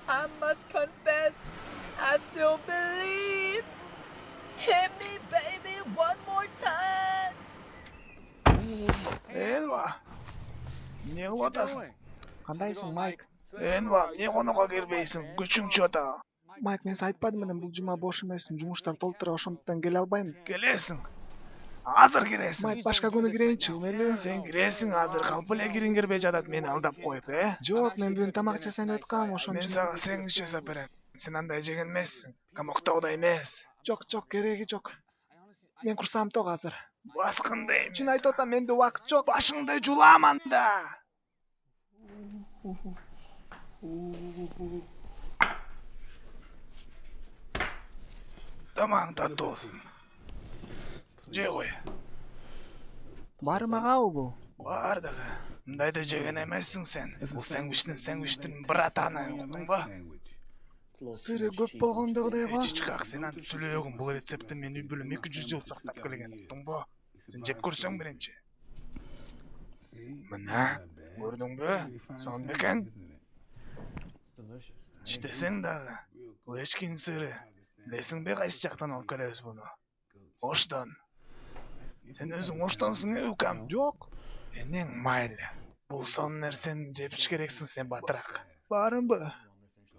I must confess, I still believe. Hit me, baby, one more time. Enva. Ne kılıp atasın? Кандайсың, Майк? Enva, ne konuğa girбейсиң? Күчүң чота. Майк, мен сага айтпадым белем, бул жума бош эмесмин, жумуштар толтура, ошондуктан келе албайм. Келесиң. Азыр киресиң. Майк, башка күнү кирейинчи, мейли? Сен киресиң, азыр калп эле кириң кирбей жатат мени алдап коюп, Жок, мен бүгүн тамак жасайын деп аткам, ошон Мен үчүн. сага сэндвич жасап берем. Сен андай жеген эмессиң. Камоктогудай эмес. Жок, кереги жок. Мен курсагым ток азыр. Баскындай. Чын айтып атам, менде убакыт жок. Башыңды жуламан да. Тамаң таттуу болсун. Же кой. Баары магабы бул? Бардыгы. Мындайды жеген эмессиң сен. Бул сэндвичтин братаны, уктуңбу? Сыры көп болгондогудай го. Чичкак, сен антип сүйлөбөгүн. Бул рецептти мен үй бүлөм 200 жыл сактап келген, уктуңбу? Сен жеп көрсөң биринчи. Мына, көрдүңбү? Сонун бекен. Иштесең дагы. Бул эчкинин сыры. Билесиңби кайсы жактан алып келебиз буну? Оштон. Сен өзүң оштонсуң, укам? Жок. Энең майли. Бул сонун нерсени жеп керексиң сен батыраак. Баарымбы?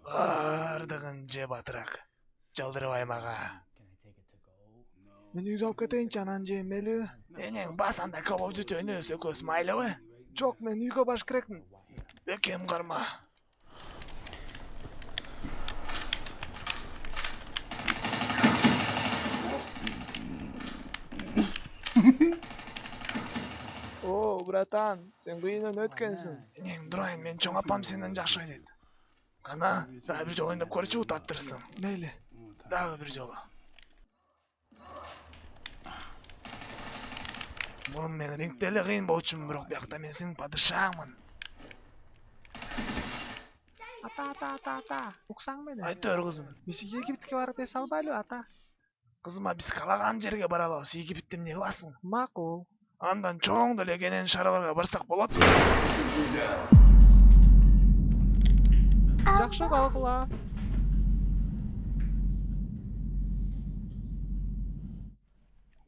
Бардыгын же батыраак. Жалдырбай мага. Мен үйгө алып кетейинчи, анан жейм, мейли? Энең бас анда Call of Duty ойнойбуз экөөбүз, майлыбы? Жок, мен үйгө баш керекмин. Бекем карма. О, братан, сен кыйынын өткөнсүң. Энең дурайын, мен чоң апам сенден жакшы ойнойт. Кана, дагы бир жолу ойноп көрчү, таттырсың. Мейли. Дагы бир жолу. Мурун мен рингде эле кыйын болчумун, бирок биякта мен сенин падышаңмын. Ата. Уксаң мени? Айтор кызым. Биз Египетке барып эс албайлыбы, ата? Кызыма биз каалаган жерге бара алабыз. Египетте эмне кыласың? Макул. Андан чоң деле кенен шаараларга барсак болот. Жакшы кабыл кыла.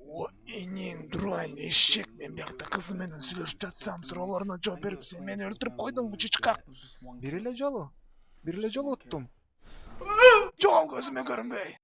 О, энең дурайын, эшек. Мен биякта кызым менен сүйлөшүп жатсам, суроолоруна жооп берип, сен мени өлтүрүп койдуңбу, чычкак? Бир эле жолу уттум. Жол көзүмө көрүнбөй.